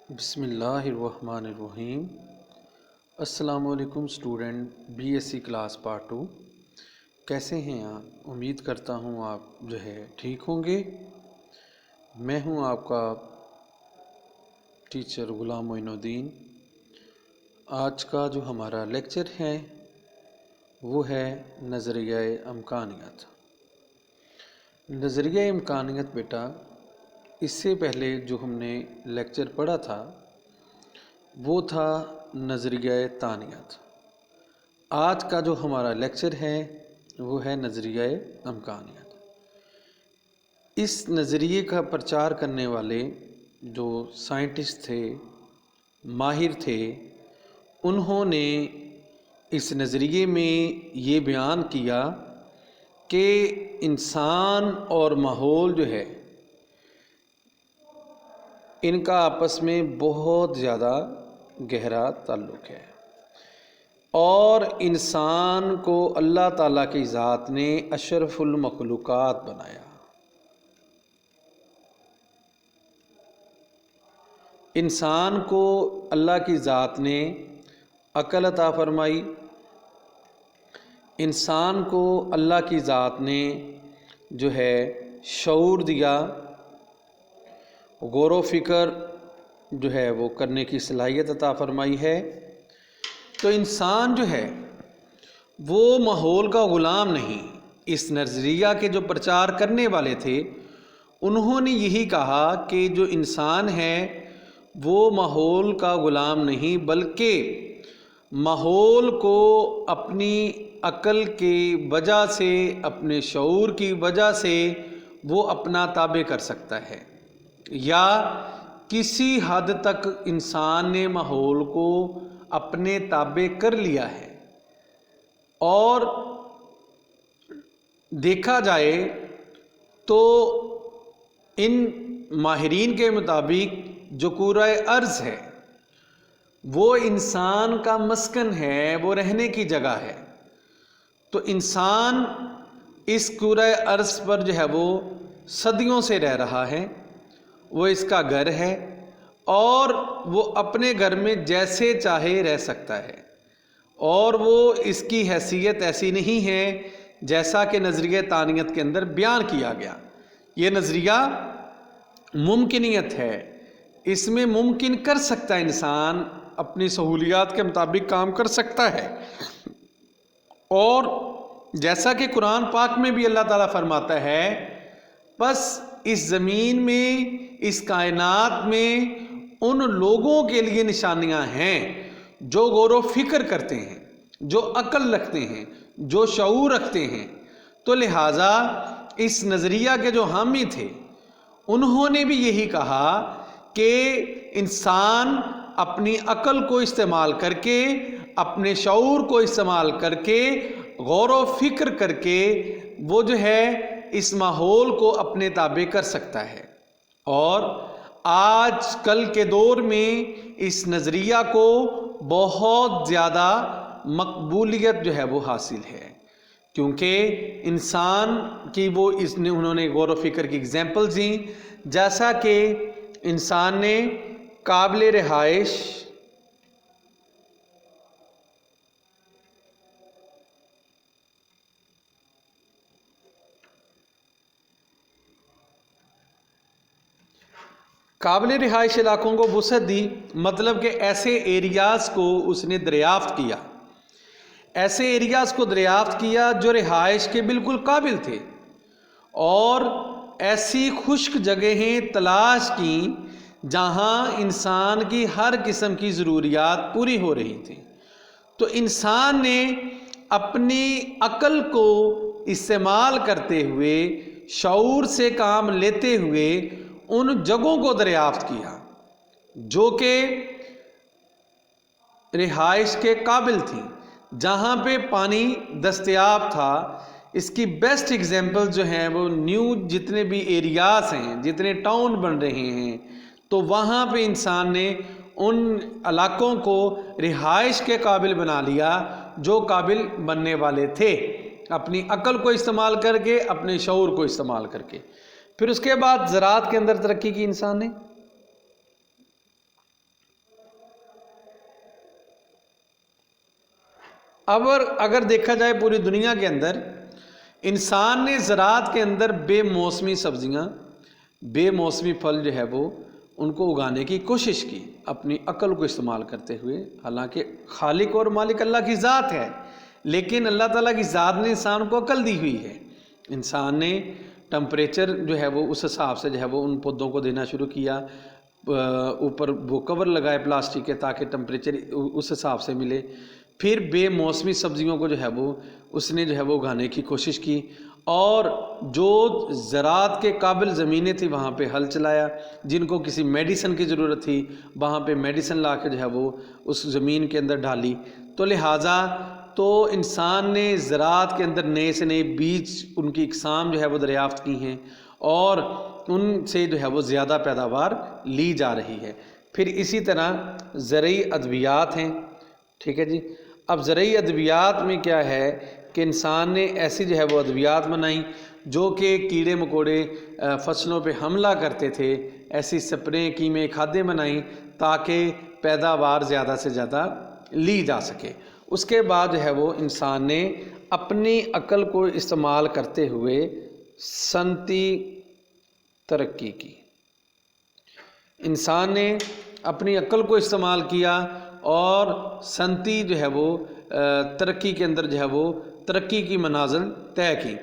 بسم اللہ الرحمن الرحیم۔ السلام علیکم student, B S C class part 2۔ کیسے ہیں آپ؟ امید کرتا ہوں آپ ٹھیک ہوں گے۔ میں ہوں آپ کا ٹیچر غلام معین الدین۔ آج کا جو ہمارا لیکچر ہے وہ ہے نظریہ امکانیت۔ نظریہ امکانیت بیٹا، اس سے پہلے جو ہم نے لیکچر پڑھا تھا وہ تھا نظریہ تانیت۔ آج کا جو ہمارا لیکچر ہے وہ ہے نظریہ امکانیت۔ اس نظریے کا پرچار کرنے والے جو سائنٹسٹ تھے، ماہر تھے، انہوں نے اس نظریے میں یہ بیان کیا کہ انسان اور ماحول جو ہے ان کا آپس میں بہت زیادہ گہرا تعلق ہے، اور انسان کو اللہ تعالیٰ کی ذات نے اشرف المخلوقات بنایا۔ انسان کو اللہ کی ذات نے عقل عطا فرمائی، انسان کو اللہ کی ذات نے شعور دیا، غور و فکر وہ کرنے کی صلاحیت عطا فرمائی ہے۔ تو انسان وہ ماحول کا غلام نہیں۔ اس نظریہ کے جو پرچار کرنے والے تھے انہوں نے یہی کہا کہ جو انسان ہے وہ ماحول کا غلام نہیں، بلکہ ماحول کو اپنی عقل کی وجہ سے، اپنے شعور کی وجہ سے وہ اپنا تابع کر سکتا ہے، یا کسی حد تک انسان نے ماحول کو اپنے تابع کر لیا ہے۔ اور دیکھا جائے تو ان ماہرین کے مطابق جو کرۂ ارض ہے وہ انسان کا مسکن ہے، وہ رہنے کی جگہ ہے۔ تو انسان اس کرۂ ارض پر وہ صدیوں سے رہ رہا ہے، وہ اس کا گھر ہے، اور وہ اپنے گھر میں جیسے چاہے رہ سکتا ہے، اور وہ اس کی حیثیت ایسی نہیں ہے جیسا کہ نظریہ تانیت کے اندر بیان کیا گیا۔ یہ نظریہ ممکنیت ہے، اس میں ممکن کر سکتا ہے، انسان اپنی سہولیات کے مطابق کام کر سکتا ہے۔ اور جیسا کہ قرآن پاک میں بھی اللہ تعالیٰ فرماتا ہے، بس اس زمین میں، اس کائنات میں ان لوگوں کے لیے نشانیاں ہیں جو غور و فکر کرتے ہیں، جو عقل رکھتے ہیں، جو شعور رکھتے ہیں۔ تو لہٰذا اس نظریہ کے جو حامی تھے انہوں نے بھی یہی کہا کہ انسان اپنی عقل کو استعمال کر کے، اپنے شعور کو استعمال کر کے، غور و فکر کر کے وہ اس ماحول کو اپنے تابع کر سکتا ہے۔ اور آج کل کے دور میں اس نظریہ کو بہت زیادہ مقبولیت وہ حاصل ہے، کیونکہ انسان کی انہوں نے غور و فکر کی اگزامپلز دیں، جیسا کہ انسان نے قابل رہائش علاقوں کو وسعت دی، مطلب کہ ایسے ایریاز کو اس نے دریافت کیا، ایسے ایریاز کو دریافت کیا جو رہائش کے بالکل قابل تھے، اور ایسی خشک جگہیں تلاش کی جہاں انسان کی ہر قسم کی ضروریات پوری ہو رہی تھیں۔ تو انسان نے اپنی عقل کو استعمال کرتے ہوئے، شعور سے کام لیتے ہوئے ان جگہوں کو دریافت کیا جو کہ رہائش کے قابل تھیں، جہاں پہ پانی دستیاب تھا۔ اس کی بیسٹ ایگزامپل وہ نیو جتنے بھی ایریاز ہیں، جتنے ٹاؤن بن رہے ہیں، تو وہاں پہ انسان نے ان علاقوں کو رہائش کے قابل بنا لیا جو قابل بننے والے تھے، اپنی عقل کو استعمال کر کے، اپنے شعور کو استعمال کر کے۔ پھر اس کے بعد زراعت کے اندر ترقی کی انسان نے، अगर देखा जाए पूरी दुनिया के अंदर इंसान ने ज़राअत के अंदर बेमौसमी सब्जियां, बेमौसमी फल जो है वो उनको उगाने की कोशिश की अपनी अक्ल को इस्तेमाल करते हुए। हालांकि खालिक और मालिक अल्लाह की ज़ात है, लेकिन अल्लाह ताला की ज़ात ने इंसान को अक्ल दी हुई है। इंसान ने टम्परेचर जो है वो उस हिसाब से जो है वो उन पौधों को देना शुरू किया, ऊपर वो कवर लगाए प्लास्टिक के ताकि टम्परेचर उस हिसाब से मिले। फिर बेमौसमी सब्जियों को जो है वो उसने जो है वो उगाने की कोशिश की, और जो ज़राअत के काबिल ज़मीनें थी वहाँ पे हल चलाया, जिनको किसी मेडिसिन की ज़रूरत थी वहाँ पे मेडिसिन ला के जो है वो उस ज़मीन के अंदर डाली। तो लिहाजा तो इंसान ने ज़राअत के अंदर नए से नए बीज, उनकी इकसाम जो है वो दरियाफ़्त की हैं और उनसे जो है वो ज़्यादा पैदावार ली जा रही है। फिर इसी तरह ज़रई अद्वियात हैं, ठीक है जी। अब ज़रई अद्वियात में क्या है कि इंसान ने ऐसी जो है वो अद्वियात बनाई जो कि कीड़े मकोड़े फसलों पे हमला करते थे, ऐसी स्प्रे कीमे खादें बनाई ताकि पैदावार ज़्यादा से ज़्यादा ली जा सके। उसके बाद जो है वो इंसान ने अपनी अक्ल को इस्तेमाल करते हुए सनती तरक्की की। इंसान ने अपनी अक्ल को इस्तेमाल किया और सनती जो है वो तरक्की के अंदर जो है वो तरक्की की मनाज़िल तय की।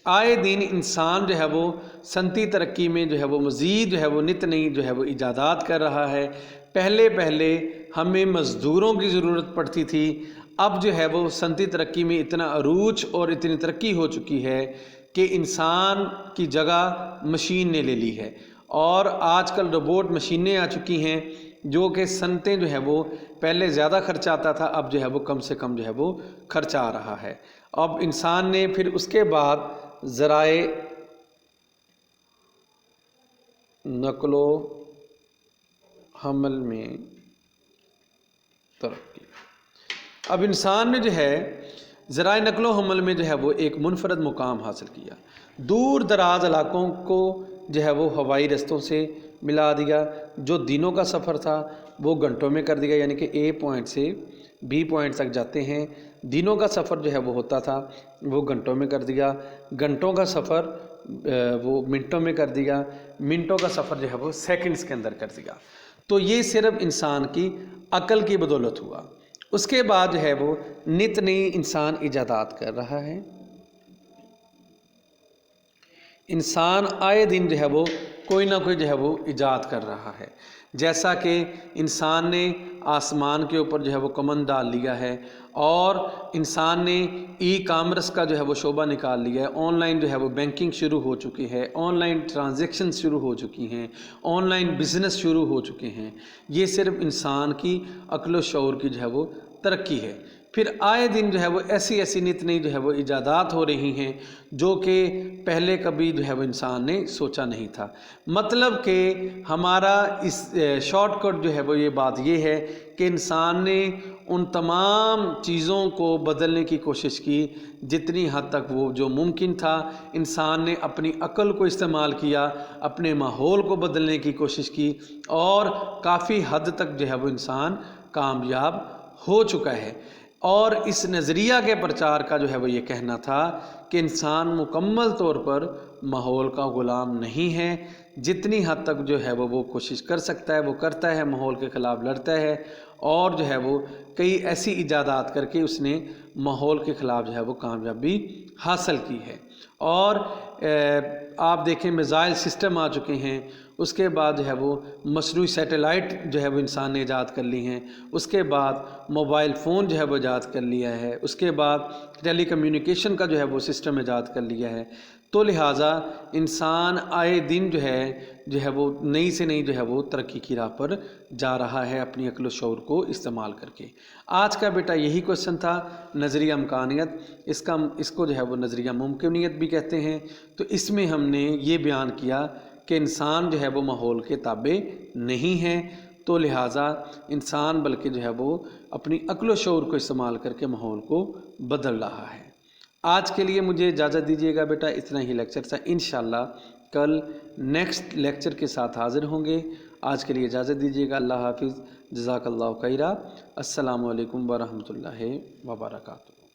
आए दिन इंसान जो है वो सनती तरक्की में जो है वो मज़ीद जो है वो नित नई जो है वो इजादात कर रहा है। पहले हमें मज़दूरों की ज़रूरत पड़ती थी, अब जो है वो सनती तरक्की में इतना अरूज और इतनी तरक्की हो चुकी है कि इंसान की जगह मशीन ने ले ली है, और आजकल रोबोट मशीनें आ चुकी हैं जो कि सनतें जो है वो पहले ज़्यादा खर्चा आता था, अब जो है वो कम से कम जो है वो खर्चा आ रहा है। अब इंसान ने फिर उसके बाद ज़राए नक्लो हमल में तरक्की। अब इंसान ने जो है ज़राए नक्लो हमल में जो है वो एक मुनफरद मुकाम हासिल किया। दूर दराज इलाकों को जो है वो हवाई रस्तों से मिला दिया। जो दिनों का सफ़र था वो घंटों में कर दिया, यानी कि ए पॉइंट से बी पॉइंट तक जाते हैं, दिनों का सफ़र जो है वो होता था वो घंटों में कर दिया। घंटों का सफ़र वो मिनटों में कर दिया, मिनटों का सफ़र जो है वो सेकंड्स के अंदर कर दिया। तो ये सिर्फ इंसान की अक्ल की बदौलत हुआ। उसके बाद जो है वो नित नई इंसान इजादात कर रहा है। इंसान आए दिन जो है वो कोई ना कोई जो है वो ईजाद कर रहा है। जैसा कि इंसान ने आसमान के ऊपर जो है वो कमन डाल लिया है, और इंसान ने ई कामर्स का जो है वो शोबा निकाल लिया है। ऑनलाइन जो है वो बैंकिंग शुरू हो चुकी है, ऑनलाइन ट्रांजैक्शन शुरू हो चुकी हैं, ऑनलाइन बिजनेस शुरू हो चुके हैं। ये सिर्फ इंसान की अक्ल व शऊर की जो है वो तरक्की है। फिर आए दिन जो है वो ऐसी ऐसी नित नई जो है वो इजादात हो रही हैं जो कि पहले कभी जो है वो इंसान ने सोचा नहीं था। मतलब कि हमारा इस शॉर्टकट जो है वो ये बात ये है कि इंसान ने उन तमाम चीज़ों को बदलने की कोशिश की जितनी हद तक वो जो मुमकिन था। इंसान ने अपनी अक्ल को इस्तेमाल किया, अपने माहौल को बदलने की कोशिश की, और काफ़ी हद तक जो है वो इंसान कामयाब हो चुका है। और इस नज़रिया के प्रचार का जो है वो ये कहना था कि इंसान मुकम्मल तौर पर माहौल का ग़ुलाम नहीं है। जितनी हद तक जो है वो कोशिश कर सकता है वो करता है, माहौल के ख़िलाफ़ लड़ता है, और जो है वो कई ऐसी इजादात करके उसने माहौल के ख़िलाफ़ जो है वो कामयाबी हासिल की है। और आप देखें मिज़ाइल सिस्टम आ चुके हैं, उसके बाद जो है वो मसनूई सैटेलाइट जो है वो इंसान ने ईजाद कर ली हैं, उसके बाद मोबाइल फ़ोन जो है वो ईजाद कर लिया है, उसके बाद टेली कम्युनिकेशन का जो है वो सिस्टम ईजाद कर लिया है। तो लिहाजा इंसान आए दिन जो है वो नई से नई जो है वो तरक्की की राह पर जा रहा है अपनी अक्ल शऊर को इस्तेमाल करके। आज का बेटा यही क्वेश्चन था, नज़रिया इम्कानियत, इसको जो है वो नज़रिया मुमकिनियत भी कहते हैं। तो इसमें हमने ये बयान किया कि इंसान जो है वो माहौल के ताबे नहीं है, तो लिहाजा इंसान बल्कि जो है वो अपनी अक्ल शऊर को इस्तेमाल करके माहौल को बदल रहा है। आज के लिए मुझे इजाज़त दीजिएगा बेटा, इतना ही लेक्चर था। इंशाअल्लाह कल नेक्स्ट लेक्चर के साथ हाज़िर होंगे। आज के लिए इजाज़त दीजिएगा। अल्लाह हाफिज़, जज़ाकल्लाहु खैरा। अस्सलामु अलैकुम व रहमतुल्लाहि व बरकातुहू।